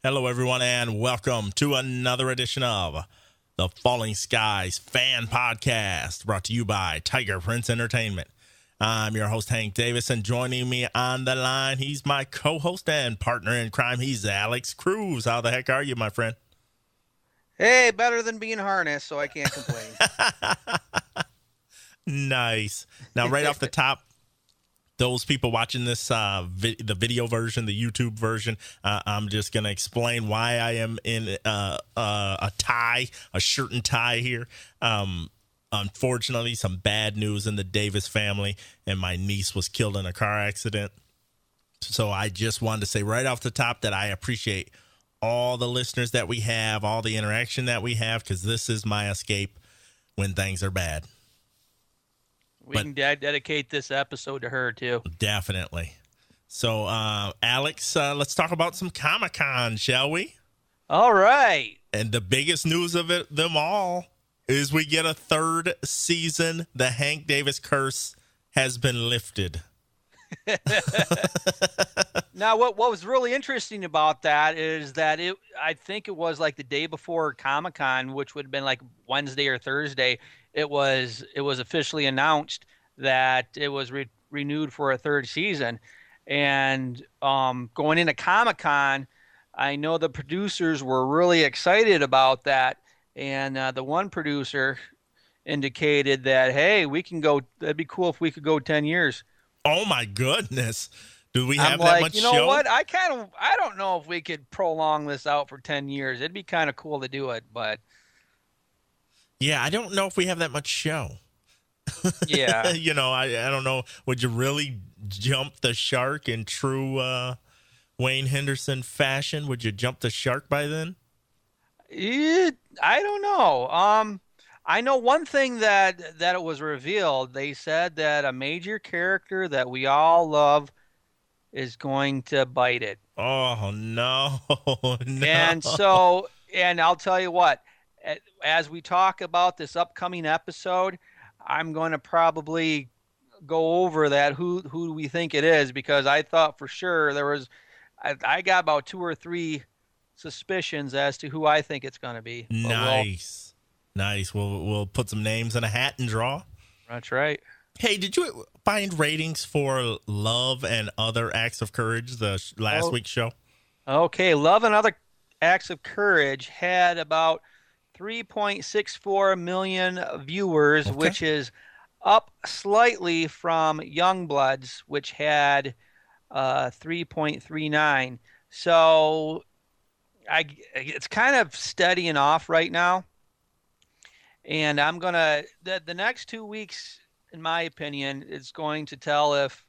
Hello, everyone, and welcome to another edition of the Falling Skies Fan Podcast, brought to you by Tiger Prince Entertainment. I'm your host, Hank Davis, and joining me on the line, he's my co-host and partner in crime. He's Alex Cruz. How the heck are you, my friend? Hey, better than being harnessed, so I can't complain. Nice. Now, right off the top, those people watching this, the video version, the YouTube version, I'm just going to explain why I am in a tie, a shirt and tie here. Unfortunately, some bad news in the Davis family, and my niece was killed in a car accident. So I just wanted to say right off the top that I appreciate all the listeners that we have, all the interaction that we have, because this is my escape when things are bad. We can dedicate this episode to her, too. Definitely. So, Alex, let's talk about some Comic-Con, shall we? All right. And the biggest news of them all is we get a third season. The Hank Davis curse has been lifted. Now, what was really interesting about that is that I think it was like the day before Comic-Con, which would have been like Wednesday or Thursday. It was officially announced that it was renewed for a third season. And going into Comic-Con, I know the producers were really excited about that. And the one producer indicated that, hey, we can go. That'd be cool if we could go 10 years. Oh, my goodness. Do we have I'm that like, much you know show? what? I don't know if we could prolong this out for 10 years. It'd be kind of cool to do it, but. Yeah, I don't know if we have that much show. Yeah. I don't know. Would you really jump the shark in true Wayne Henderson fashion? Would you jump the shark by then? I don't know. I know one thing that it was revealed. They said that a major character that we all love is going to bite it. Oh, no. No. And I'll tell you what, as we talk about this upcoming episode, I'm going to probably go over that who do we think it is, because I thought for sure I got about 2 or 3 suspicions as to who I think it's going to be. Nice. We'll put some names in a hat and draw. That's right. Hey, did you find ratings for Love and Other Acts of Courage, the last week's show? Okay, Love and Other Acts of Courage had about 3.64 million viewers, okay, which is up slightly from Youngbloods, which had 3.39. So it's kind of steadying off right now. And I'm going to the next 2 weeks, in my opinion, is going to tell if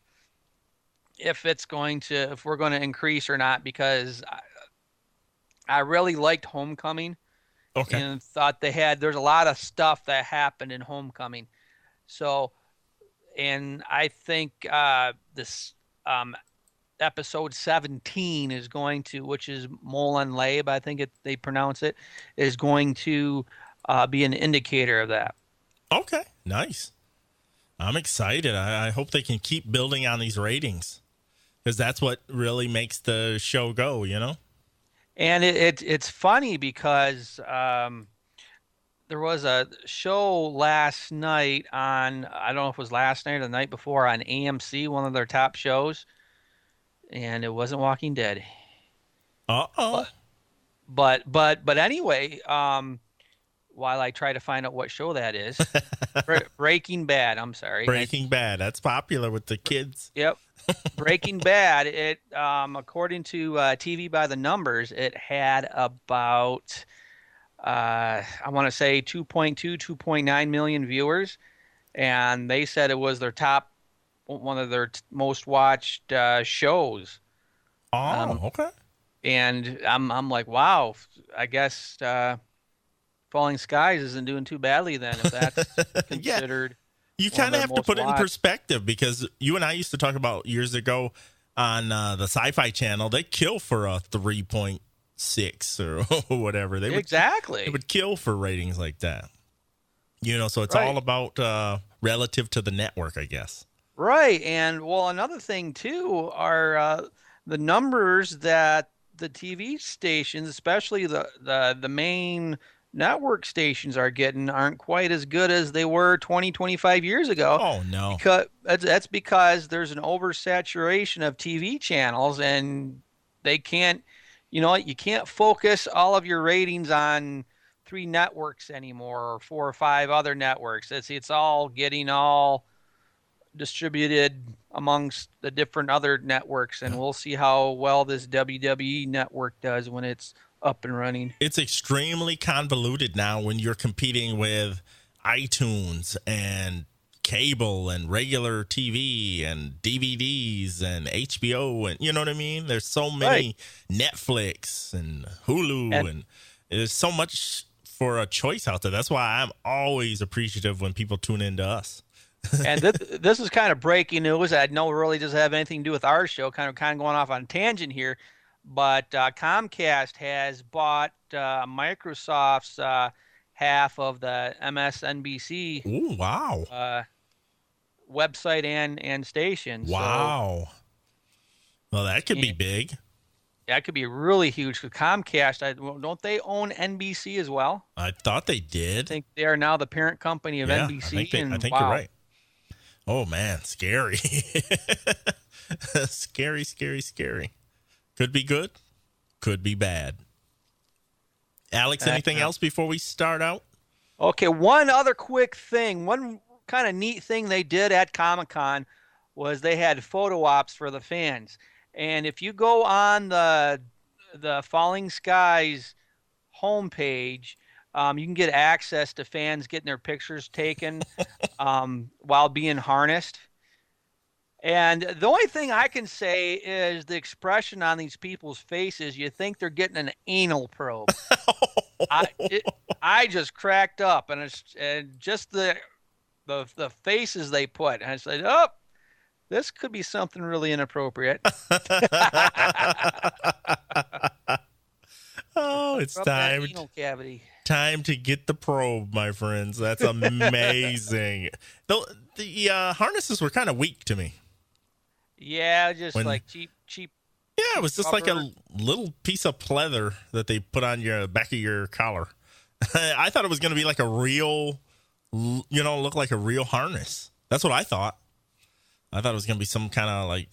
we're going to increase or not, because I really liked Homecoming. Okay. And thought there's a lot of stuff that happened in Homecoming. So, and I think this episode 17 is going to, which is Molen Labe, I think they pronounce it, is going to be an indicator of that. Okay, nice. I'm excited. I hope they can keep building on these ratings, because that's what really makes the show go, you know? And it's funny because there was a show last night on, I don't know if it was last night or the night before, on AMC, one of their top shows, and it wasn't Walking Dead. Uh-oh. But anyway, while I try to find out what show that is, Breaking Bad, I'm sorry. Breaking Bad, that's popular with the kids. Yep. Breaking Bad, it according to TV by the Numbers, it had about I want to say 2.9 million viewers, and they said it was one of their most watched shows. Oh, okay. And I'm like, wow, I guess Falling Skies isn't doing too badly then, if that's considered. Yeah. You kind of have to put it in perspective, because you and I used to talk about years ago on the Sci-Fi Channel. They kill for a 3.6 or whatever. They would kill for ratings like that. So it's all about relative to the network, I guess. Right. And, well, another thing, too, are the numbers that the TV stations, especially the main network stations aren't quite as good as they were 20, 25 years ago. Oh, no. Because that's because there's an oversaturation of TV channels, and they can't, you can't focus all of your ratings on 3 networks anymore, or 4 or 5 other networks. It's all getting all distributed amongst the different other networks, and we'll see how well this WWE network does when it's up and running. It's extremely convoluted now when you're competing with iTunes and cable and regular TV and DVDs and HBO, and you know what I mean? There's so many, Netflix and Hulu, and there's so much for a choice out there. That's why I'm always appreciative when people tune into us. And this is kind of breaking news. I know it really doesn't have anything to do with our show, kind of going off on a tangent here, but Comcast has bought Microsoft's half of the MSNBC Ooh, wow. Website and station. Wow. So, well, that could be big. That could be really huge. Because Comcast, don't they own NBC as well? I thought they did. I think they are now the parent company of NBC. I think you're right. Oh, man, scary. Scary, scary, scary. Could be good, could be bad. Alex, anything else before we start out? Okay, one other quick thing. One kind of neat thing they did at Comic-Con was they had photo ops for the fans. And if you go on the Falling Skies homepage, you can get access to fans getting their pictures taken while being harnessed. And the only thing I can say is the expression on these people's faces, you think they're getting an anal probe. I just cracked up, and just the faces they put. And I said, oh, this could be something really inappropriate. Oh, it's time. Anal cavity. Time to get the probe, my friends. That's amazing. The harnesses were kind of weak to me. Yeah, just like cheap. Yeah, it was just like a little piece of pleather that they put on your back of your collar. I thought it was going to be like a real, look like a real harness. That's what I thought. I thought it was going to be some kind of like,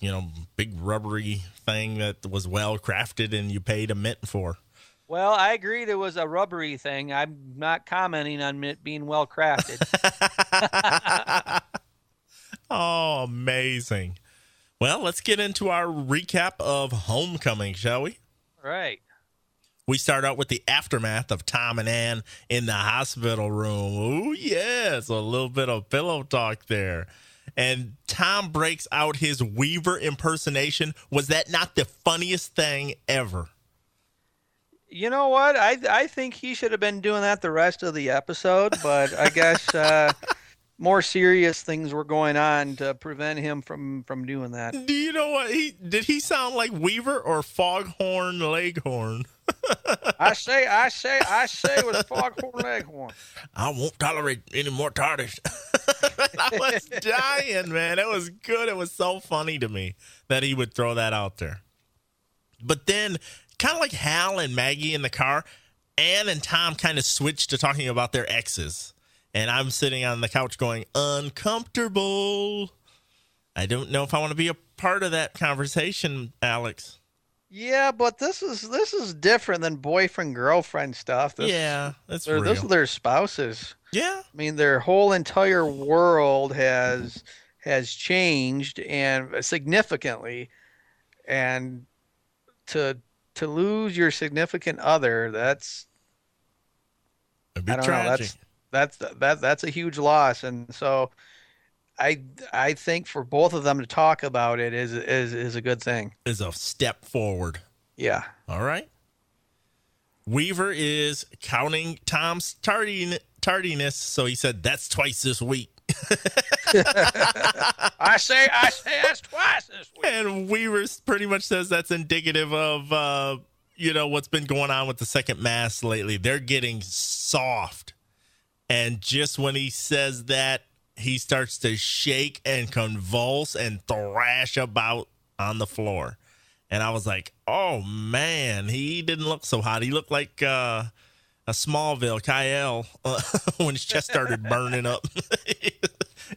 big rubbery thing that was well crafted and you paid a mint for. Well, I agreed it was a rubbery thing. I'm not commenting on it being well crafted. Oh, amazing. Well, let's get into our recap of Homecoming, shall we? All right. We start out with the aftermath of Tom and Ann in the hospital room. Oh, yes, a little bit of pillow talk there. And Tom breaks out his Weaver impersonation. Was that not the funniest thing ever? You know what? I think he should have been doing that the rest of the episode, but I guess more serious things were going on to prevent him from doing that. Do you know what? Did he sound like Weaver or Foghorn Leghorn? I say with Foghorn Leghorn. I won't tolerate any more tardies. I was dying, man. It was good. It was so funny to me that he would throw that out there. But then, kind of like Hal and Maggie in the car, Ann and Tom kind of switched to talking about their exes. And I'm sitting on the couch going, uncomfortable. I don't know if I want to be a part of that conversation, Alex. Yeah, but this is different than boyfriend-girlfriend stuff. That's real. Those are their spouses. Yeah. I mean, their whole entire world has changed, and significantly. And to lose your significant other, that's it'd be tragic. That's a huge loss, and so I think for both of them to talk about it is a good thing. Is a step forward. Yeah. All right. Weaver is counting Tom's tardiness, so he said that's twice this week. I say that's twice this week. And Weaver pretty much says that's indicative of what's been going on with the second mass lately. They're getting soft. And just when he says that, he starts to shake and convulse and thrash about on the floor. And I was like, oh, man, he didn't look so hot. He looked like a Smallville Kyle when his chest started burning up.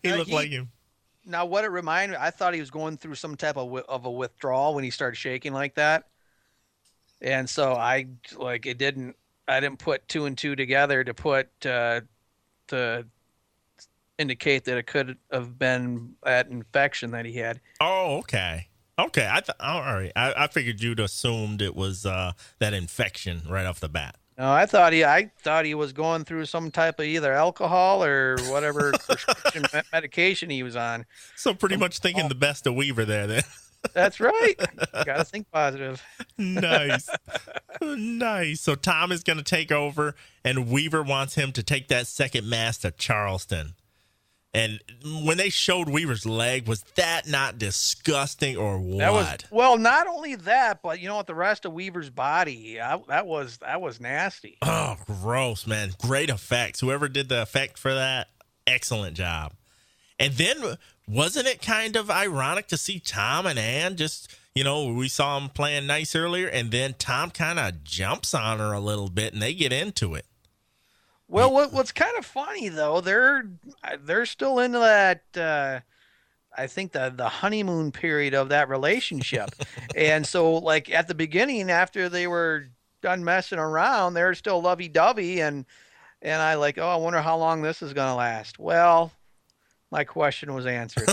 he looked like him. Now, what it reminded me, I thought he was going through some type of a withdrawal when he started shaking like that. And so I didn't put two and two together to indicate that it could have been that infection that he had. Oh, okay. Okay, all right. I figured you'd assumed it was that infection right off the bat. No, I thought he was going through some type of either alcohol or whatever prescription medication he was on. So pretty much thinking the best of Weaver there, then. That's right. Got to think positive. Nice. Nice. So Tom is going to take over, and Weaver wants him to take that second mass to Charleston. And when they showed Weaver's leg, was that not disgusting or what? Well, not only that, but you know what? The rest of Weaver's body, that was nasty. Oh, gross, man. Great effects. Whoever did the effect for that, excellent job. And then, wasn't it kind of ironic to see Tom and Ann just, we saw them playing nice earlier, and then Tom kind of jumps on her a little bit, and they get into it. Well, what's kind of funny though, they're still into that. I think the honeymoon period of that relationship, and so like at the beginning, after they were done messing around, they're still lovey-dovey, and I I wonder how long this is gonna last. Well, my question was answered.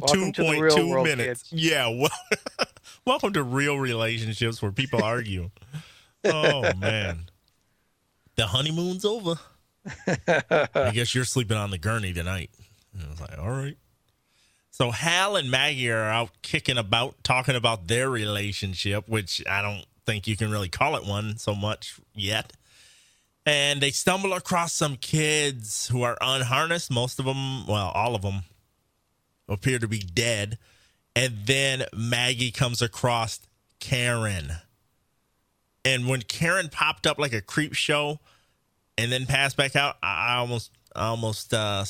2.2 minutes. Kids. Yeah, well, welcome to real relationships where people argue. Oh man. The honeymoon's over. I guess you're sleeping on the gurney tonight. And I was like, all right. So Hal and Maggie are out kicking about, talking about their relationship, which I don't think you can really call it one so much yet. And they stumble across some kids who are unharnessed. Most of them, well, all of them appear to be dead. And then Maggie comes across Karen. And when Karen popped up like a creep show and then passed back out, I almost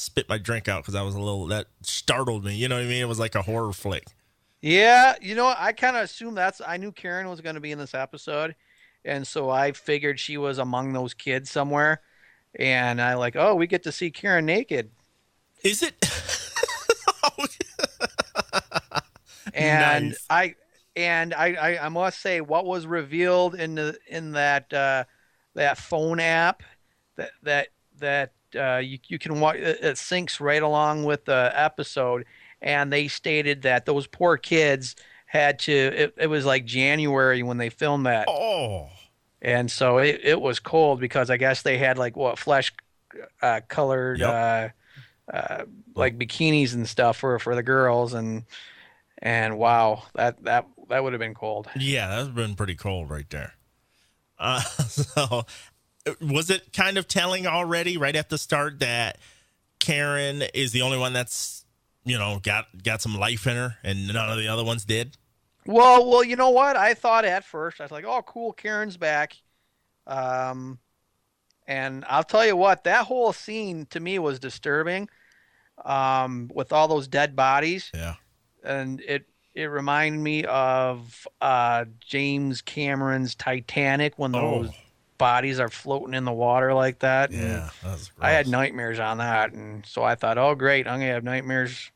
spit my drink out because that startled me. You know what I mean? It was like a horror flick. Yeah, I kind of assumed I knew Karen was going to be in this episode, and so I figured she was among those kids somewhere. And we get to see Karen naked. Is it? And nice. I must say, what was revealed in that phone app that you can watch, it syncs right along with the episode, and they stated that those poor kids had to. It was like January when they filmed that. Oh, and so it was cold because I guess they had flesh colored like bikinis and stuff for the girls, and wow, that would have been cold. Yeah, that would have been pretty cold right there. So was it kind of telling already right at the start that Karen is the only one that's, got some life in her and none of the other ones did? Well, you know what? I thought at first, I was like, oh, cool, Karen's back. And I'll tell you what, that whole scene to me was disturbing, with all those dead bodies. Yeah. And it reminded me of James Cameron's Titanic when those bodies are floating in the water like that. Yeah, that's gross. I had nightmares on that, and so I thought, oh great, I'm gonna have nightmares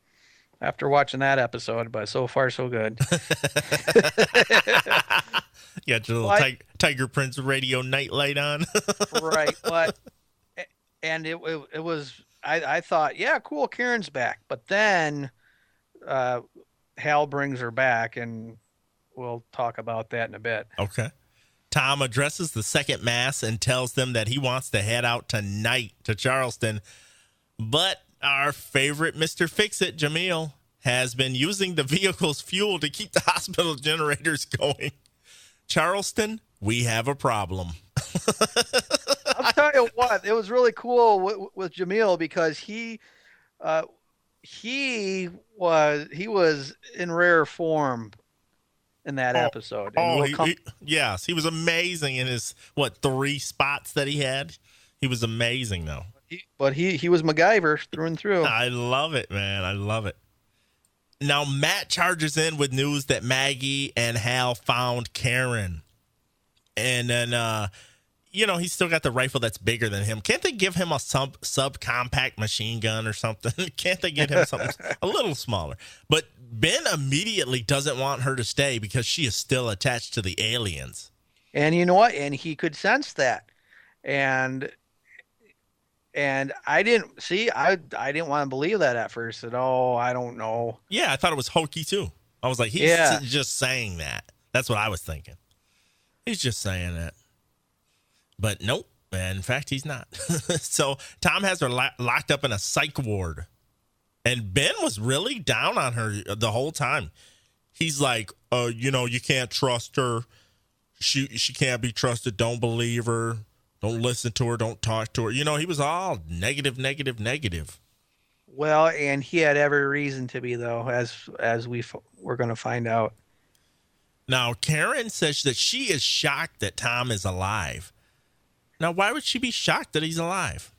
after watching that episode. But so far, so good. You got your little Tiger Prince radio nightlight on, right? But and it was I thought, yeah, cool, Karen's back, but then Hal brings her back, and we'll talk about that in a bit. Okay. Tom addresses the second mass and tells them that he wants to head out tonight to Charleston. But our favorite Mr. Fix-It, Jamil, has been using the vehicle's fuel to keep the hospital generators going. Charleston, we have a problem. I'll tell you what, it was really cool with Jamil because he was in rare form in that episode. Yes, he was amazing in his 3 spots that he had. He was amazing though. But he was MacGyver through and through. I love it, man. I love it. Now, Matt charges in with news that Maggie and Hal found Karen. And then, he's still got the rifle that's bigger than him. Can't they give him a subcompact machine gun or something? Can't they get him something a little smaller? But Ben immediately doesn't want her to stay because she is still attached to the aliens. And you know what? And he could sense that. And I didn't want to believe that at first. I don't know. Yeah, I thought it was hokey too. I was like, he's just saying that. That's what I was thinking. He's just saying that. But nope. In fact, he's not. So Tom has her locked up in a psych ward. And Ben was really down on her the whole time. He's like, you can't trust her. She can't be trusted. Don't believe her. Don't listen to her. Don't talk to her. He was all negative. Well, and he had every reason to be, though, as we're going to find out. Now, Karen says that she is shocked that Tom is alive. Now, why would she be shocked that he's alive?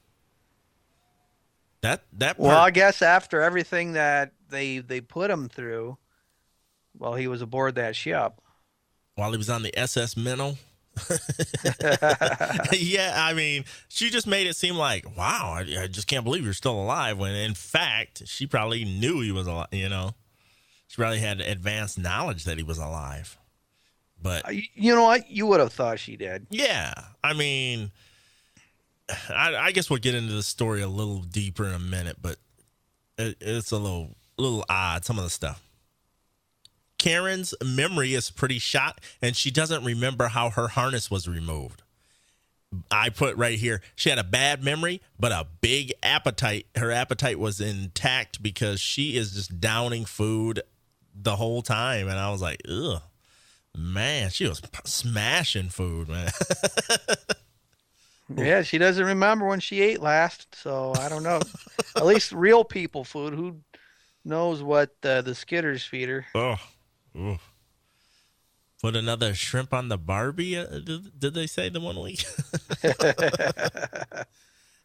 That part. Well, I guess after everything that they put him through while he was aboard that ship. While he was on the SS Minnow. Yeah, I mean, she just made it seem like, wow, I just can't believe you're still alive. When in fact, she probably knew he was alive. She probably had advanced knowledge that he was alive. But you know what? You would have thought she did. Yeah, I mean, I guess we'll get into the story a little deeper in a minute, but it's a little odd, some of the stuff. Karen's memory is pretty shot, and she doesn't remember how her harness was removed. I put right here, she had a bad memory, but a big appetite. Her appetite was intact because she is just downing food the whole time. And I was like, ugh, man, she was smashing food, man. Yeah, she doesn't remember when she ate last, so I don't know. At least real people food. Who knows what the Skitters feed her? Oh, ooh. Put another shrimp on the Barbie, did they say the 1 week?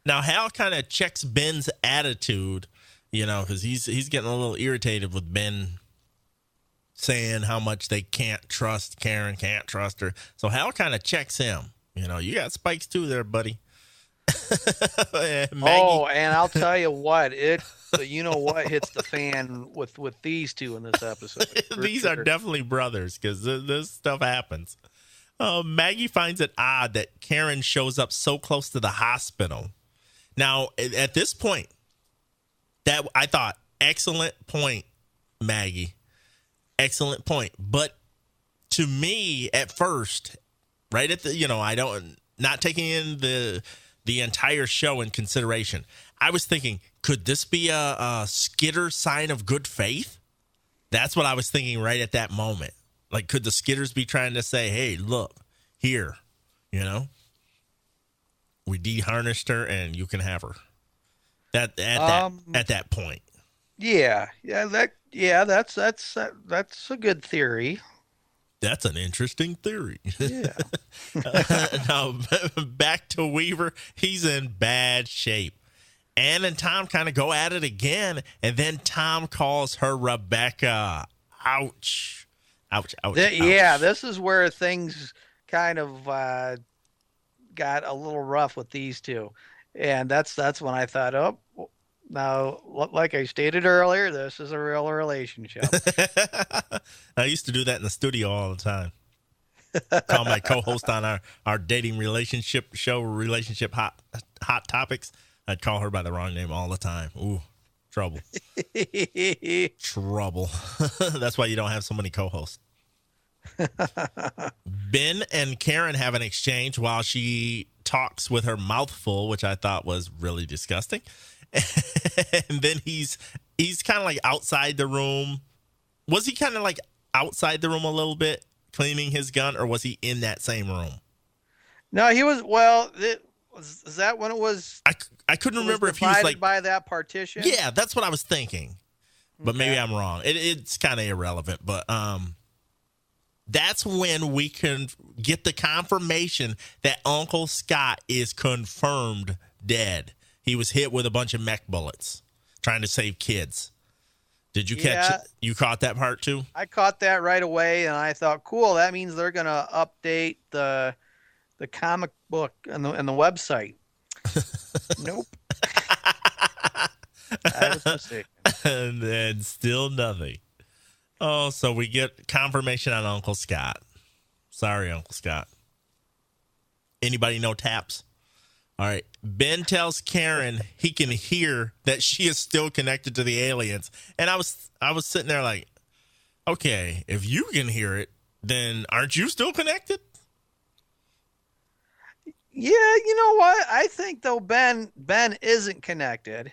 Now, Hal kind of checks Ben's attitude, because he's getting a little irritated with Ben saying how much they can't trust Karen, can't trust her. So Hal kind of checks him. You got spikes too there, buddy. And I'll tell you what, hits the fan with these two in this episode. These are definitely brothers because this stuff happens. Maggie finds it odd that Karen shows up so close to the hospital. Now, at this point, that I thought, excellent point, Maggie. Excellent point. But to me, at first, right at the, not taking in the entire show in consideration, I was thinking, could this be a Skitter sign of good faith? That's what I was thinking right at that moment. Like, could the Skitters be trying to say, hey, look, here, we de-harnessed her and you can have her. At that point. That's a good theory. That's an interesting theory. Yeah. Now, back to Weaver. He's in bad shape. Ann and Tom kind of go at it again, and then Tom calls her Rebecca. Ouch. Ouch, ouch, ouch. Yeah, this is where things kind of got a little rough with these two. And that's when I thought, oh, now, like I stated earlier, this is a real relationship. I used to do that in the studio all the time. Call my co-host on our dating relationship show, Relationship Hot Topics. I'd call her by the wrong name all the time. Ooh, trouble. Trouble. That's why you don't have so many co-hosts. Ben and Karen have an exchange while she talks with her mouth full, which I thought was really disgusting. And then he's kind of like outside the room. Was he kind of like outside the room a little bit, cleaning his gun, or was he in that same room? No, he was. Well, is that when it was? I couldn't remember if he was like by that partition. Yeah, that's what I was thinking, but maybe I'm wrong. It's kind of irrelevant, but that's when we can get the confirmation that Uncle Scott is confirmed dead. He was hit with a bunch of mech bullets trying to save kids. Did you catch it? You caught that part too? I caught that right away, and I thought, cool, that means they're going to update the comic book and the website. Nope. I was mistaken. And then still nothing. Oh, so we get confirmation on Uncle Scott. Sorry, Uncle Scott. Anybody know taps? All right. Ben tells Karen he can hear that she is still connected to the aliens. And I was sitting there like, okay, if you can hear it, then aren't you still connected? Yeah, you know what? I think though Ben isn't connected.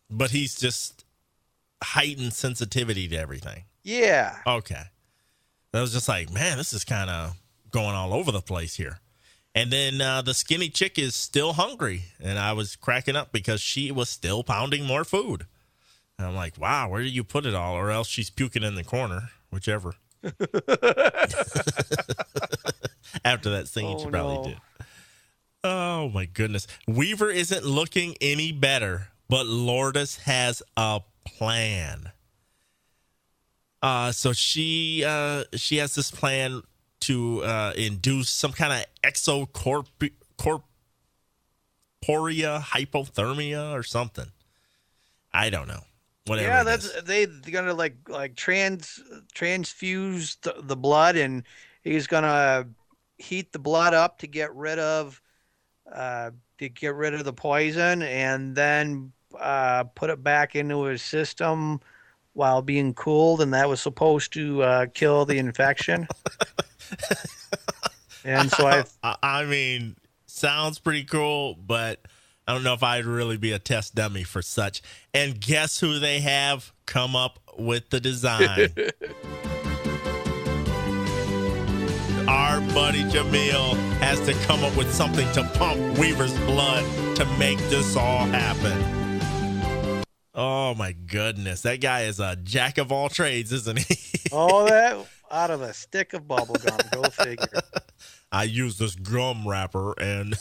But he's just heightened sensitivity to everything. Yeah. Okay. That was just like, man, this is kind of going all over the place here. And then the skinny chick is still hungry. And I was cracking up because she was still pounding more food. And I'm like, wow, where did you put it all? Or else she's puking in the corner, whichever. After that scene, she probably did. Oh, my goodness. Weaver isn't looking any better, but Lourdes has a plan. So she has this plan to induce some kind of exocorporea hypothermia or something. I don't know. Whatever. Yeah, they're gonna like transfuse the blood, and he's gonna heat the blood up to get rid of the poison, and then put it back into his system while being cooled, and that was supposed to kill the infection. And so I mean, sounds pretty cool, but I don't know if I'd really be a test dummy for such. And guess who they have come up with the design? Our buddy Jamil has to come up with something to pump Weaver's blood to make this all happen. Oh, my goodness. That guy is a jack of all trades, isn't he? All that out of a stick of bubble gum. Go figure. I use this gum wrapper, and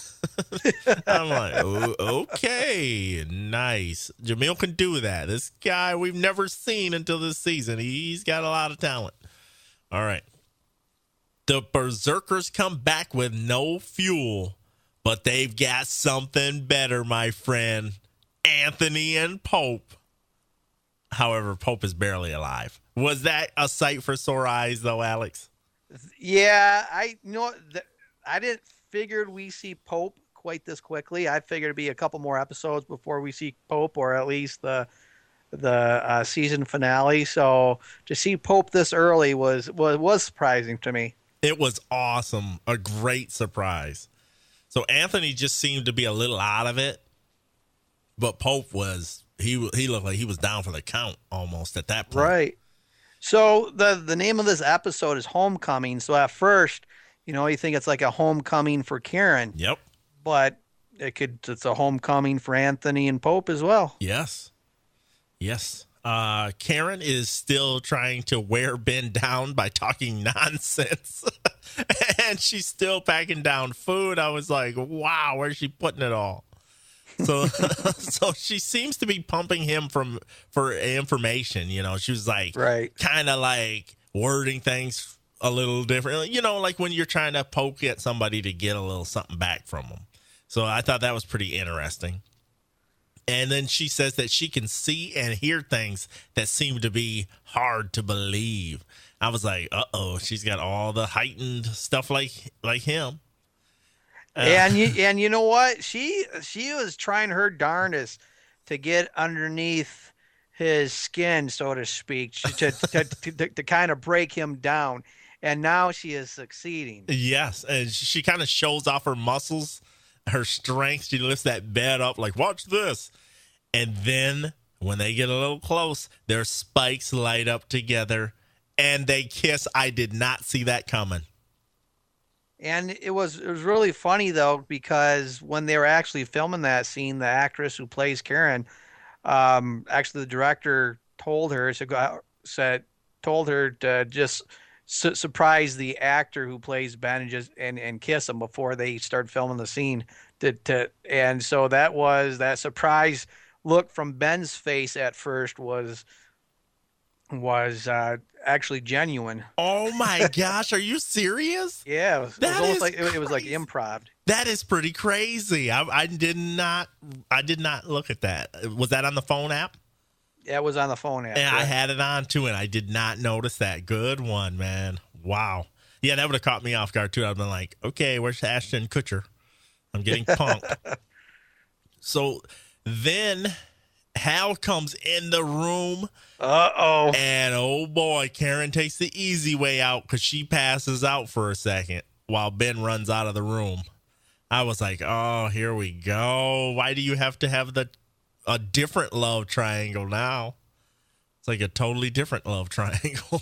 I'm like, okay, nice. Jamil can do that. This guy we've never seen until this season. He's got a lot of talent. All right. The Berserkers come back with no fuel, but they've got something better, my friend. Anthony and Pope. However, Pope is barely alive. Was that a sight for sore eyes, though, Alex? Yeah, I didn't figure we see Pope quite this quickly. I figured it'd be a couple more episodes before we see Pope, or at least the season finale. So to see Pope this early was surprising to me. It was awesome, a great surprise. So Anthony just seemed to be a little out of it, but Pope he looked like he was down for the count almost at that point. Right. So the name of this episode is Homecoming. So at first, you think it's like a homecoming for Karen. Yep. But it's a homecoming for Anthony and Pope as well. Yes. Yes. Karen is still trying to wear Ben down by talking nonsense. And she's still packing down food. I was like, wow, where's she putting it all? So so she seems to be pumping him for information. She was like, right, kind of like wording things a little different. Like when you're trying to poke at somebody to get a little something back from them. So I thought that was pretty interesting. And then she says that she can see and hear things that seem to be hard to believe. I was like, uh-oh, she's got all the heightened stuff like him. And you know what? She was trying her darndest to get underneath his skin, so to speak, to kind of break him down. And now she is succeeding. Yes, and she kind of shows off her muscles, her strength. She lifts that bed up like, watch this. And then when they get a little close, their spikes light up together and they kiss. I did not see that coming. And it was really funny, though, because when they were actually filming that scene, the actress who plays Karen, actually the director told her to just surprise the actor who plays Ben and kiss him before they start filming the scene. And so that surprise look from Ben's face at first was was actually genuine. Oh my gosh, are you serious? Yeah, it was almost like it was like improv. That is pretty crazy. I did not look at that. Was that on the phone app? Yeah, it was on the phone app. And right? I had it on too, and I did not notice that. Good one, man. Wow. Yeah, that would have caught me off guard too. I'd been like, okay, where's Ashton Kutcher? I'm getting punked. So then Hal comes in the room. Uh-oh. And oh boy, Karen takes the easy way out because she passes out for a second while Ben runs out of the room. I was like, oh, here we go. Why do you have to have a different love triangle now? It's like a totally different love triangle.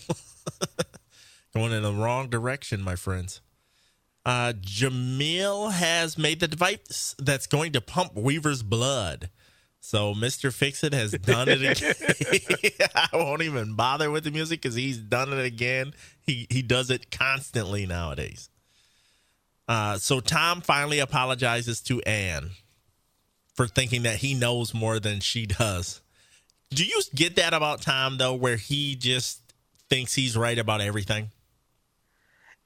Going in the wrong direction, my friends. Jamil has made the device that's going to pump Weaver's blood. So Mr. Fix-It has done it again. I won't even bother with the music because he's done it again. He does it constantly nowadays. So Tom finally apologizes to Anne for thinking that he knows more than she does. Do you get that about Tom, though, where he just thinks he's right about everything?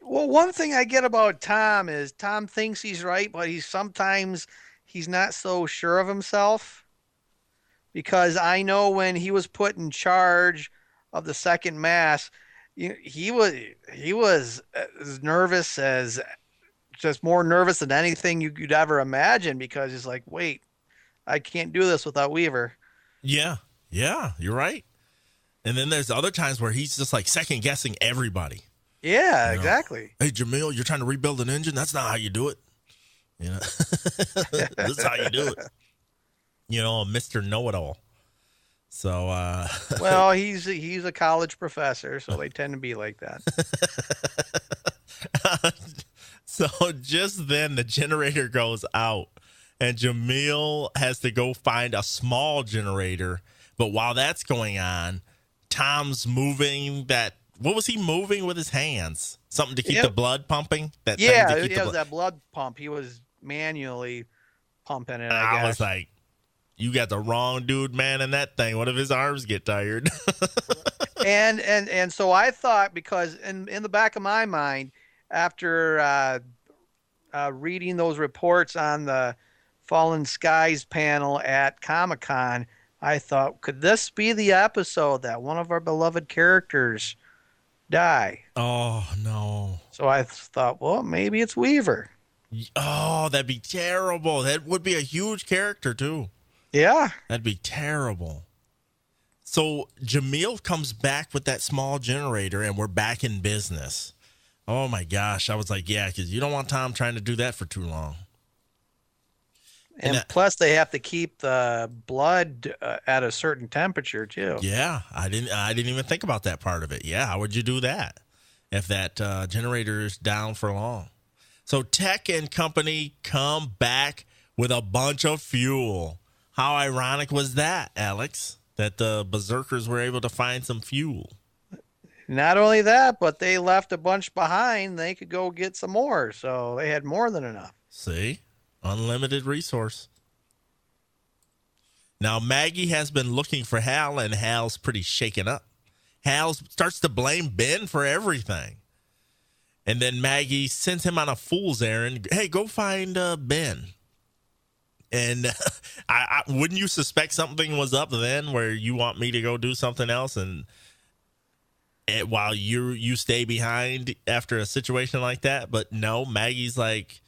Well, one thing I get about Tom is Tom thinks he's right, but sometimes he's not so sure of himself. Because I know when he was put in charge of the second mass, he was as nervous as just more nervous than anything you could ever imagine because he's like, wait, I can't do this without Weaver. Yeah, you're right. And then there's other times where he's just like second guessing everybody. Yeah, exactly. Hey, Jamil, you're trying to rebuild an engine? That's not how you do it. This is how you do it. Mr. Know-It-All. So, well, he's a college professor, so they tend to be like that. So just then the generator goes out and Jamil has to go find a small generator. But while that's going on, Tom's moving that. What was he moving with his hands? Something to keep the blood pumping? It was that blood pump. He was manually pumping it, I guess. I was like, you got the wrong dude manning that thing. What if his arms get tired? and so I thought, because in the back of my mind, after reading those reports on the Fallen Skies panel at Comic-Con, I thought, could this be the episode that one of our beloved characters die? Oh, no. So I thought, well, maybe it's Weaver. Oh, that'd be terrible. That would be a huge character, too. Yeah. That'd be terrible. So Jamil comes back with that small generator, and we're back in business. Oh, my gosh. I was like, yeah, because you don't want Tom trying to do that for too long. And plus, they have to keep the blood at a certain temperature, too. Yeah, I didn't even think about that part of it. Yeah, how would you do that if that generator is down for long? So Tech and company come back with a bunch of fuel. How ironic was that, Alex, that the Berserkers were able to find some fuel? Not only that, but they left a bunch behind. They could go get some more, so they had more than enough. See? Unlimited resource. Now, Maggie has been looking for Hal, and Hal's pretty shaken up. Hal starts to blame Ben for everything. And then Maggie sends him on a fool's errand. Hey, go find Ben. And I wouldn't you suspect something was up then where you want me to go do something else and while you stay behind after a situation like that? But no, Maggie's like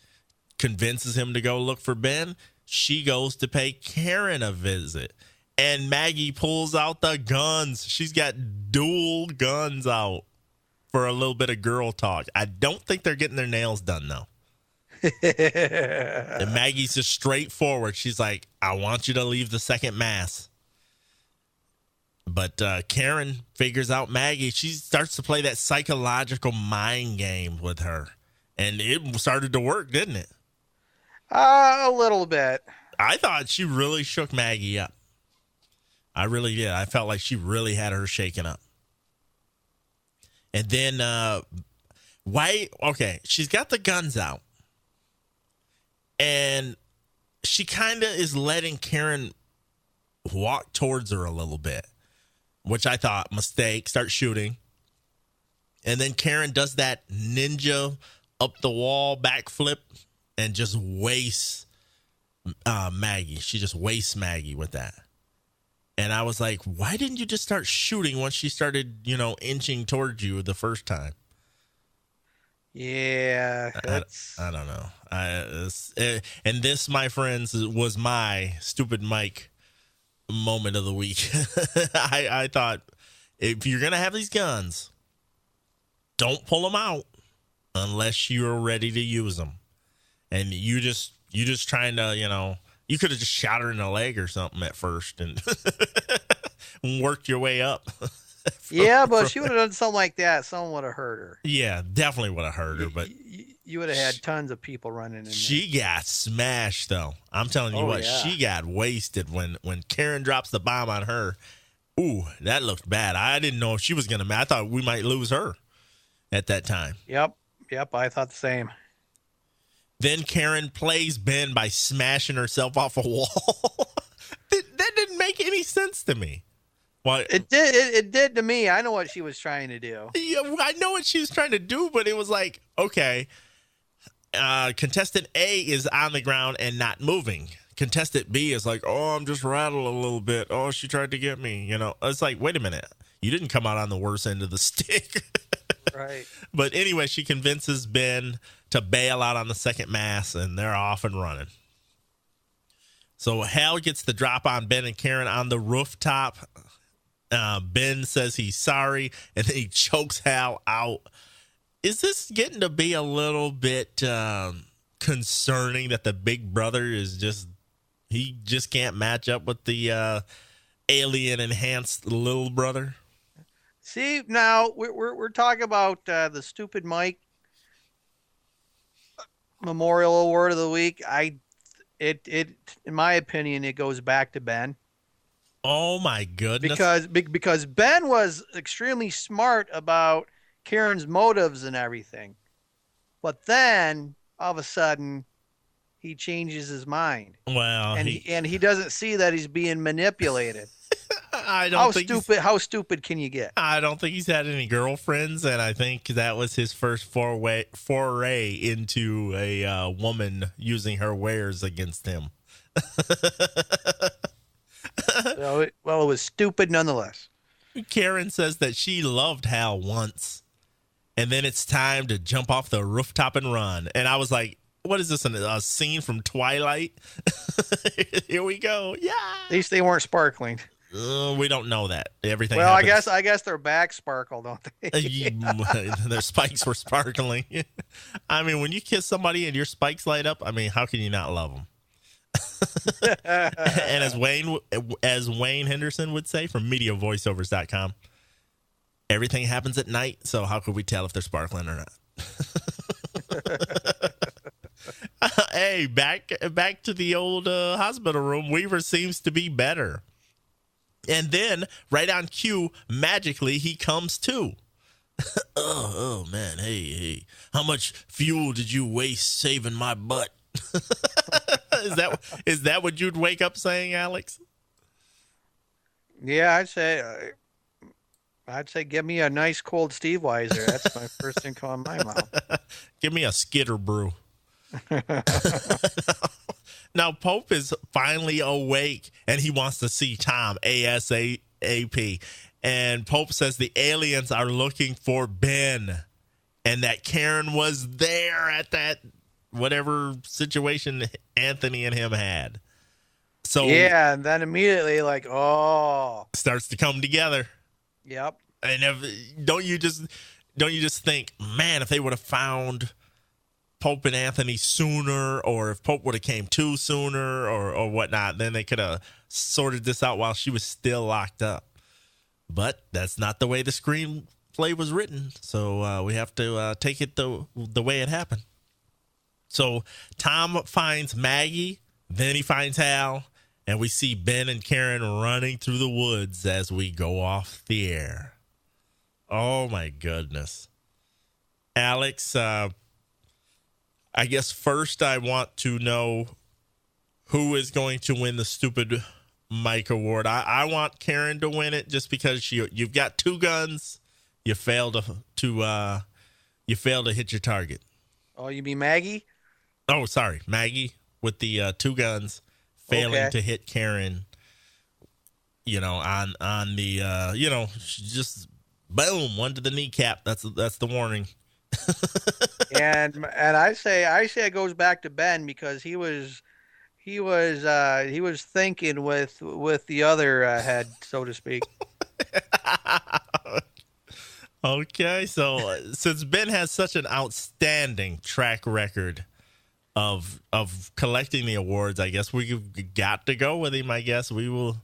convinces him to go look for Ben. She goes to pay Karen a visit. And Maggie pulls out the guns. She's got dual guns out for a little bit of girl talk. I don't think they're getting their nails done, though. And Maggie's just straightforward. She's like, I want you to leave the second mass. But Karen figures out Maggie. She starts to play that psychological mind game with her. And it started to work, didn't it? A little bit. I thought she really shook Maggie up. I really did. I felt like she really had her shaken up. And then, she's got the guns out. And she kind of is letting Karen walk towards her a little bit. which I thought, mistake, start shooting. And then Karen does that ninja up the wall backflip and just wastes Maggie. She just wastes Maggie with that. And I was like, why didn't you just start shooting once she started, inching towards you the first time? Yeah, I don't know. And this, my friends, was my stupid Mike moment of the week. I thought, if you're going to have these guns, don't pull them out unless you're ready to use them. And you just trying to, you could have just shot her in the leg or something at first and worked your way up. But she would have done something like that. Someone would have hurt her. Yeah, definitely would have hurt her. But you would have had tons of people running in there. She got smashed, though. I'm telling you what, she got wasted when Karen drops the bomb on her. Ooh, that looked bad. I didn't know if she was going to. I thought we might lose her at that time. Yep, I thought the same. Then Karen plays Ben by smashing herself off a wall. That didn't make any sense to me. Well, it did. It did to me. I know what she was trying to do. Yeah, I know what she was trying to do, but it was like, okay, contestant A is on the ground and not moving. Contestant B is like, oh, I'm just rattled a little bit. Oh, she tried to get me. It's like, wait a minute. You didn't come out on the worst end of the stick. Right. But anyway, she convinces Ben to bail out on the second mast, and they're off and running. So Hal gets the drop on Ben and Karen on the rooftop. Ben says he's sorry, and then he chokes Hal out. Is this getting to be a little bit concerning that the big brother is he just can't match up with the alien enhanced little brother? See, now we're talking about the stupid Mike Memorial Award of the Week. It in my opinion, it goes back to Ben. Oh my goodness! Because Ben was extremely smart about Karen's motives and everything, but then all of a sudden he changes his mind. Well, and he doesn't see that he's being manipulated. I don't think how stupid can you get? I don't think he's had any girlfriends, and I think that was his first foray into a woman using her wares against him. Well, it was stupid nonetheless. Karen says that she loved Hal once, and then it's time to jump off the rooftop and run. And I was like, what is this, a scene from Twilight? Here we go. Yeah. At least they weren't sparkling. We don't know that. Everything. Well, happens. I guess their backs sparkle, don't they? Their spikes were sparkling. I mean, when you kiss somebody and your spikes light up, I mean, how can you not love them? And as Wayne Henderson would say from MediaVoiceovers.com, everything happens at night, so how could we tell if they're sparkling or not? Hey, back to the old hospital room. Weaver seems to be better. And then, right on cue, magically, he comes to. Oh, man, hey, how much fuel did you waste saving my butt? Is that what you'd wake up saying, Alex? Yeah, I'd say give me a nice cold Steve Weiser. That's my first thing calling my mouth. Give me a Skitter brew. Now, Pope is finally awake, and he wants to see Tom ASAP. And Pope says the aliens are looking for Ben, and that Karen was there at that whatever situation Anthony and him had. So yeah, and then immediately starts to come together. Yep. And don't you just think, man, if they would have found Pope and Anthony sooner, or if Pope would have came too sooner or whatnot, then they could have sorted this out while she was still locked up. But that's not the way the screenplay was written, so we have to take it the way it happened. So Tom finds Maggie, then he finds Hal, and we see Ben and Karen running through the woods as we go off the air. Oh, my goodness. Alex, I guess first I want to know who is going to win the stupid Mike Award. I want Karen to win it just because you've got two guns. You fail to hit your target. Oh, you mean Maggie? Oh, sorry, Maggie with the two guns failing to hit Karen. On the just boom, one to the kneecap. That's the warning. and I say it goes back to Ben because he was thinking with the other head, so to speak. Okay, so since Ben has such an outstanding track record of collecting the awards, I guess we've got to go with him. I guess we will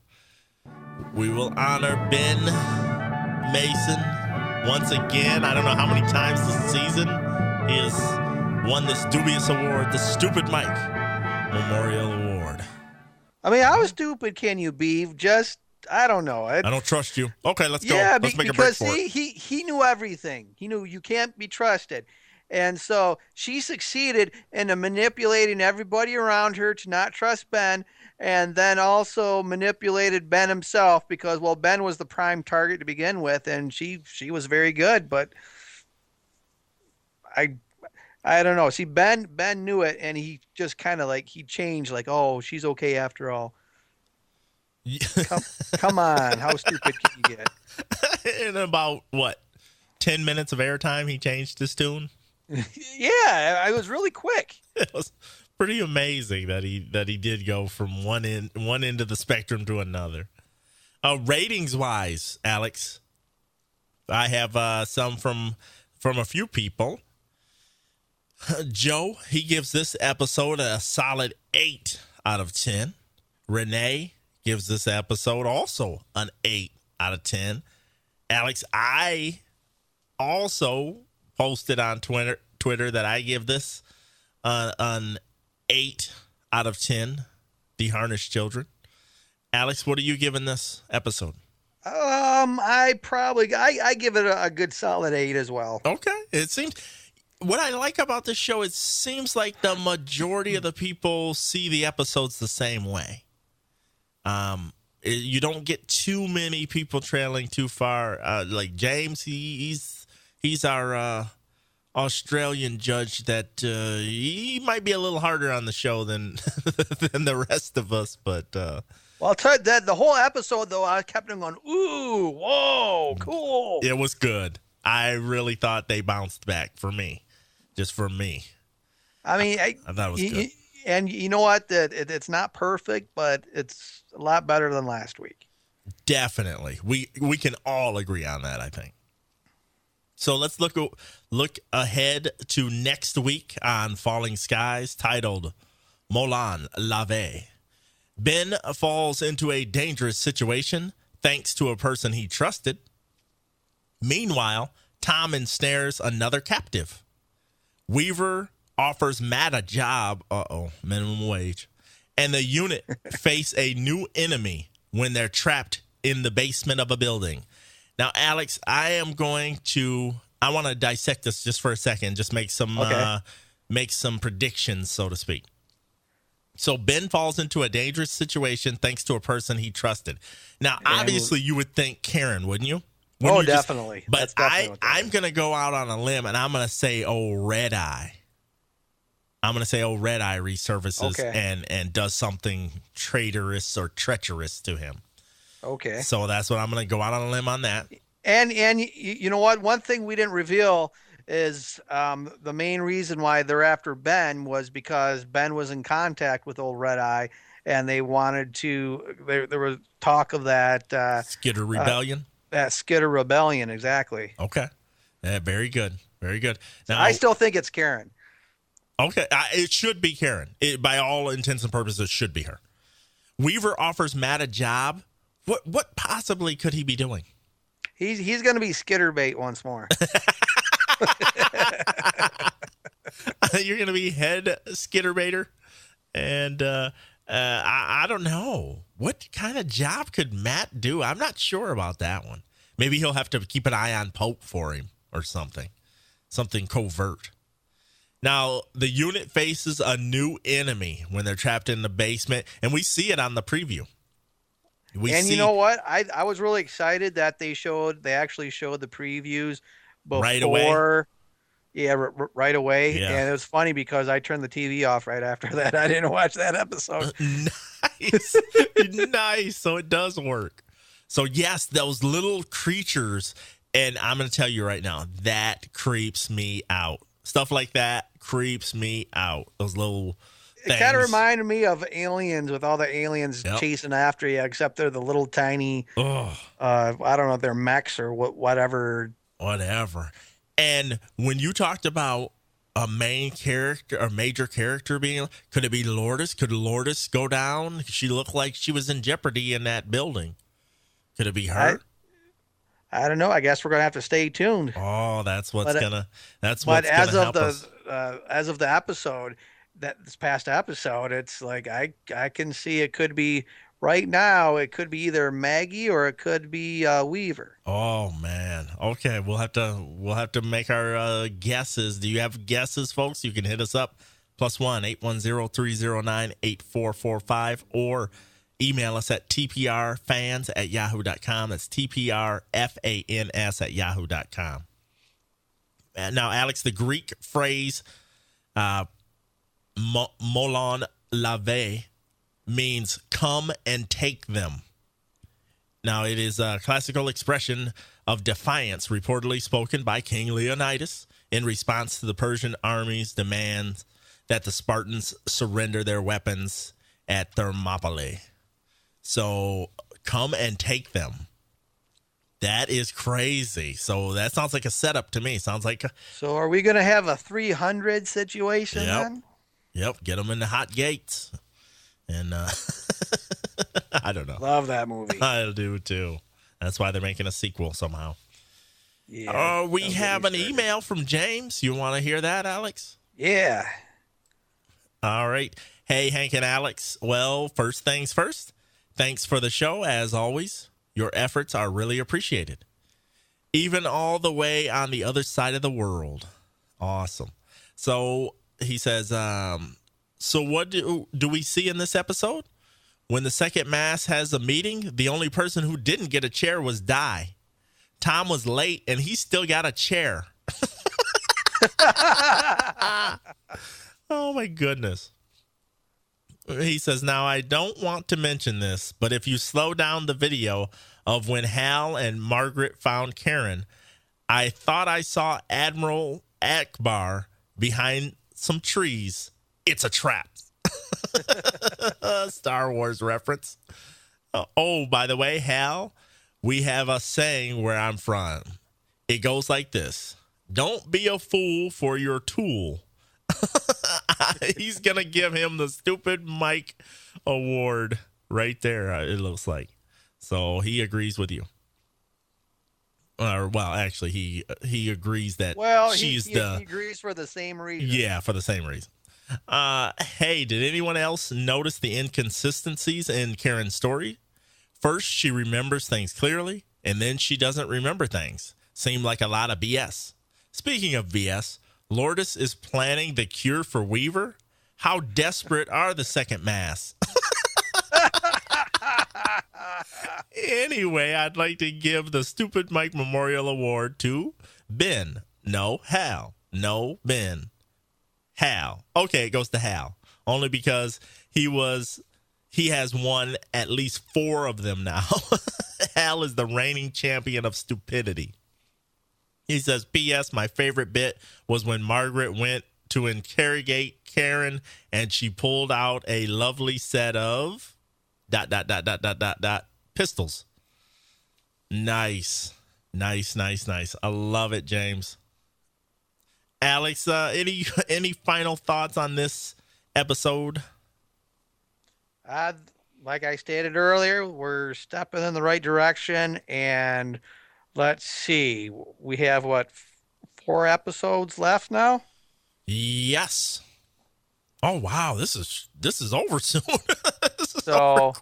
honor Ben Mason once again. I don't know how many times this season he has won this dubious award, the Stupid Mike Memorial Award. I mean, how stupid can you be? Just, I don't know. I don't trust you. Okay, let's go. Yeah, let's make a break for it. He knew everything. He knew you can't be trusted. And so she succeeded in manipulating everybody around her to not trust Ben, and then also manipulated Ben himself because, well, Ben was the prime target to begin with, and she was very good. But I don't know. See, Ben knew it, and he just kind of he changed, oh, she's okay after all. Come on, how stupid can you get? In about 10 minutes of airtime, he changed his tune. Yeah, I was really quick. It was pretty amazing that he did go from one end of the spectrum to another. Ratings wise, Alex, I have some from a few people. Joe, he gives this episode a solid 8 out of 10. Renee gives this episode also an 8 out of 10. Alex, I also posted on Twitter that I give this an 8 out of 10. The Harnish Children. Alex, what are you giving this episode? I give it a good solid 8 as well. Okay. It seems, what I like about this show, it seems like the majority of the people see the episodes the same way. You don't get too many people trailing too far. Like James, he's our Australian judge that he might be a little harder on the show than the rest of us. But well, I'll tell you that the whole episode though, I kept on going, ooh, whoa, cool. It was good. I really thought they bounced back for me. Just for me. I mean, I thought it was good. And you know what? It's not perfect, but it's a lot better than last week. Definitely. We can all agree on that, I think. So let's look ahead to next week on Falling Skies, titled Moulin Lave. Ben falls into a dangerous situation thanks to a person he trusted. Meanwhile, Tom ensnares another captive. Weaver offers Matt a job, minimum wage, and the unit face a new enemy when they're trapped in the basement of a building. Now, Alex, I want to dissect this just for a second, just make some predictions, so to speak. So Ben falls into a dangerous situation thanks to a person he trusted. Now, obviously, you would think Karen, wouldn't you? Definitely. But I'm going to go out on a limb, and I'm going to say, Red Eye. I'm going to say, Red Eye resurfaces and does something traitorous or treacherous to him. Okay. So that's what I'm going to go out on a limb on that. And you know what? One thing we didn't reveal is the main reason why they're after Ben was because Ben was in contact with old Red Eye, and they wanted to. There was talk of that Skitter Rebellion. That Skitter Rebellion, exactly. Okay. Yeah, very good. Very good. Now, I still think it's Karen. Okay. It should be Karen. By all intents and purposes, it should be her. Weaver offers Matt a job. What possibly could he be doing? He's going to be skitter bait once more. You're going to be head skitter baiter? And I don't know. What kind of job could Matt do? I'm not sure about that one. Maybe he'll have to keep an eye on Pope for him or something. Something covert. Now, the unit faces a new enemy when they're trapped in the basement, and we see it on the preview. You know what? I was really excited that they actually showed the previews before. Right away. Yeah, right away. Yeah. And it was funny because I turned the TV off right after that. I didn't watch that episode. Nice. Nice. So it does work. So, yes, those little creatures. And I'm going to tell you right now, that creeps me out. Stuff like that creeps me out. Those little things. It kind of reminded me of Aliens, with all the aliens chasing after you, except they're the little tiny, I don't know if they're mechs or whatever. Whatever. And when you talked about a main character, a major character being, could it be Lourdes? Could Lourdes go down? She looked like she was in jeopardy in that building. Could it be her? I don't know. I guess we're gonna have to stay tuned. Oh, that's what's gonna help us. As of the episode, this past episode, it's like I can see it could be right now. It could be either Maggie or it could be Weaver. Oh man. Okay, we'll have to make our guesses. Do you have guesses, folks? You can hit us up +1 810-309-8445 or email us at tprfans@yahoo.com. That's tprfans@yahoo.com. And now, Alex, the Greek phrase molon lave means come and take them. Now, it is a classical expression of defiance reportedly spoken by King Leonidas in response to the Persian army's demands that the Spartans surrender their weapons at Thermopylae. So, come and take them. That is crazy. So, that sounds like a setup to me. Sounds like So, are we going to have a 300 situation then? Yep. Get them in the hot gates. And I don't know. Love that movie. I do too. That's why they're making a sequel somehow. Yeah. We have an email from James. You want to hear that, Alex? Yeah. All right. Hey, Hank and Alex. Well, first things first. Thanks for the show, as always. Your efforts are really appreciated. Even all the way on the other side of the world. Awesome. So he says, so what do we see in this episode? When the second mass has a meeting, the only person who didn't get a chair was Di. Tom was late, and he still got a chair. Oh, my goodness. He says, now, I don't want to mention this, but if you slow down the video of when Hal and Margaret found Karen, I thought I saw Admiral Akbar behind some trees. It's a trap. Star Wars reference. Oh, by the way, Hal, we have a saying where I'm from. It goes like this. Don't be a fool for your tool. He's going to give him the stupid Mike award right there, it looks like. So he agrees with you. Well, actually, he agrees that he agrees for the same reason. Yeah, for the same reason. Hey, did anyone else notice the inconsistencies in Karen's story? First, she remembers things clearly, and then she doesn't remember things. Seemed like a lot of BS. Speaking of BS, Lourdes is planning the cure for Weaver. How desperate are the second mass? Anyway, I'd like to give the Stupid Mike Memorial Award to Ben. No, Hal. No, Ben. Hal. Okay, it goes to Hal. Only because he has won at least 4 of them now. Hal is the reigning champion of stupidity. He says, P.S. My favorite bit was when Margaret went to interrogate Karen and she pulled out a lovely set of ... pistols. Nice. I love it, James. Alex, any final thoughts on this episode? Like I stated earlier, we're stepping in the right direction, and let's see. We have 4 episodes left now? Yes. Oh wow, this is over soon. So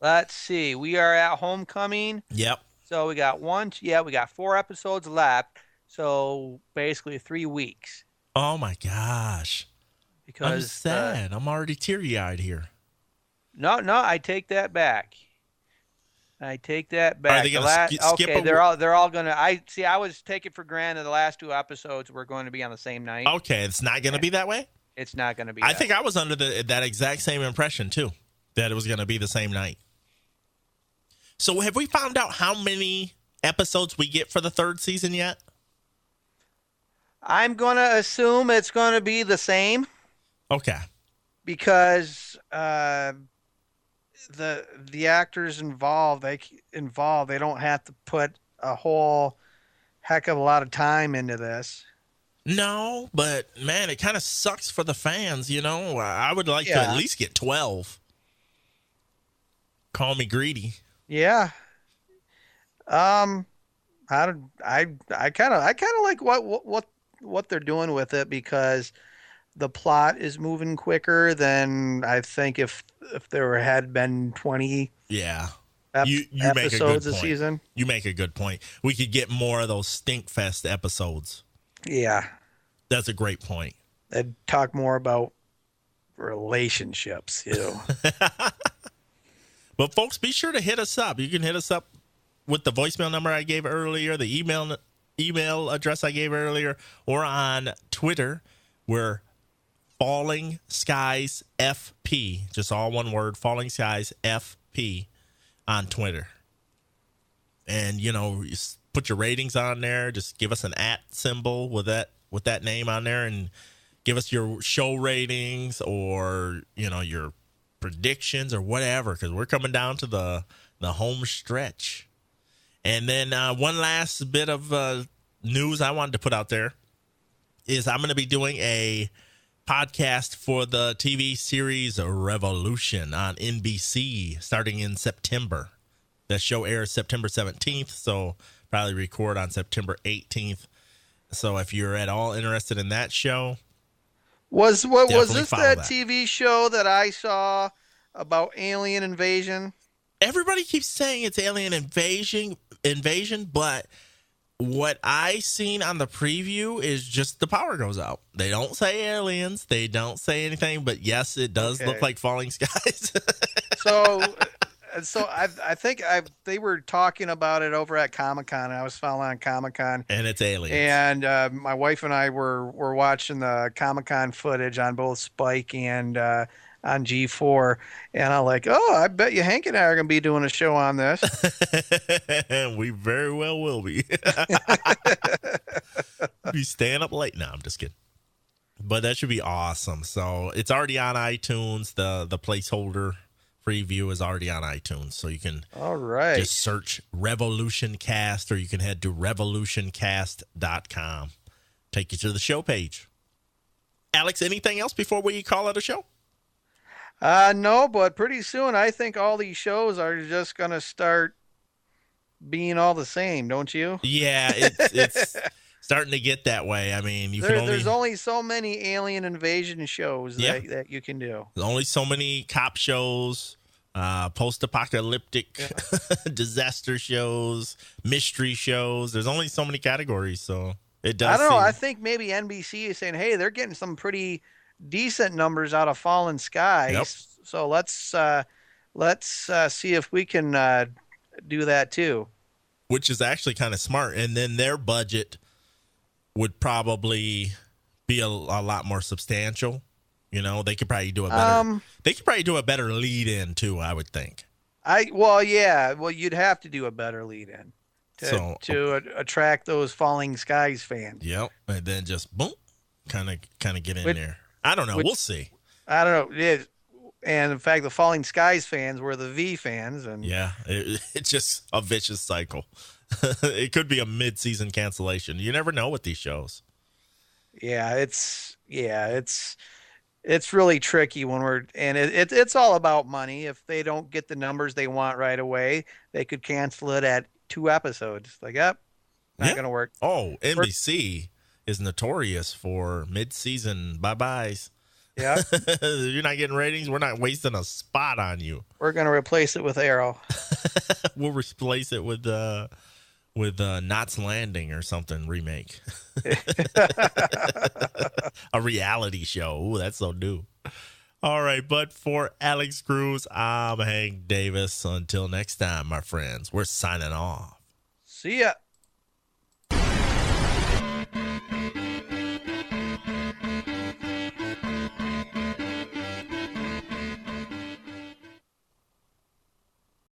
let's see. We are at Homecoming. Yep. So we got 4 episodes left. So basically 3 weeks. Oh my gosh. Because I'm sad. I'm already teary-eyed here. No, I take that back. I take that back. Are they going to skip? Okay, they're all going to. I was taking for granted the last 2 episodes were going to be on the same night. Okay, it's not going to be that way. It's not going to be. I think I was under that exact same impression too, that it was going to be the same night. So have we found out how many episodes we get for the 3rd season yet? I'm going to assume it's going to be the same. Okay. Because the actors involved, they don't have to put a whole heck of a lot of time into this. No, but man, it kind of sucks for the fans, you know. I would like to at least get 12. Call me greedy. Yeah. I kind of like what they're doing with it, because the plot is moving quicker than I think if there had been 20 you episodes a season. You make a good point. We could get more of those Stinkfest episodes. Yeah. That's a great point. They'd talk more about relationships, too. But folks, be sure to hit us up. You can hit us up with the voicemail number I gave earlier, the email address I gave earlier, or on Twitter. We're Falling Skies FP, just all one word, Falling Skies FP on Twitter. And, you know, you put your ratings on there. Just give us an @ symbol with that name on there, and give us your show ratings, or, you know, your predictions or whatever, because we're coming down to the home stretch. And then one last bit of news I wanted to put out there is I'm going to be doing a podcast for the TV series Revolution on NBC starting in September. That show airs September 17th, so probably record on September 18th. So if you're at all interested in that show, was this that TV show that I saw about alien invasion? Everybody keeps saying it's alien invasion, but what I seen on the preview is just the power goes out. They don't say aliens. They don't say anything, but yes, it does look like falling skies. So I think they were talking about it over at Comic-Con. I was following Comic-Con. And it's aliens. And my wife and I were watching the Comic-Con footage on both Spike and on G4, and I'm like, oh, I bet you Hank and I are going to be doing a show on this. We very well will be. Be staying up late. No, I'm just kidding. But that should be awesome. So it's already on iTunes. The placeholder preview is already on iTunes. So you can just search Revolution Cast, or you can head to revolutioncast.com. Take you to the show page. Alex, anything else before we call it a show? No, but pretty soon I think all these shows are just going to start being all the same, don't you? Yeah, it's starting to get that way. I mean, there's only so many alien invasion shows that you can do. There's only so many cop shows, post-apocalyptic disaster shows, mystery shows. There's only so many categories, so it does. I don't know. I think maybe NBC is saying, hey, they're getting some pretty decent numbers out of Fallen Skies. Yep. So let's see if we can do that too. Which is actually kind of smart. And then their budget would probably be a lot more substantial. You know, they could probably do a better. They could probably do a better lead in too, I would think. Well, you'd have to do a better lead in to attract those Falling Skies fans. Yep, and then just boom, kind of get in there. I don't know. We'll see. I don't know. And in fact, the Falling Skies fans were the V fans, and it's just a vicious cycle. It could be a mid-season cancellation. You never know with these shows. It's really tricky when it's all about money. If they don't get the numbers they want right away, they could cancel it at 2 episodes. Like, not going to work. Oh, NBC is notorious for mid-season bye-byes. Yeah. You're not getting ratings. We're not wasting a spot on you. We're going to replace it with Arrow. We'll replace it with Knots Landing or something remake. A reality show. Ooh, that's so new. All right, but for Alex Cruz, I'm Hank Davis. Until next time, my friends, we're signing off. See ya.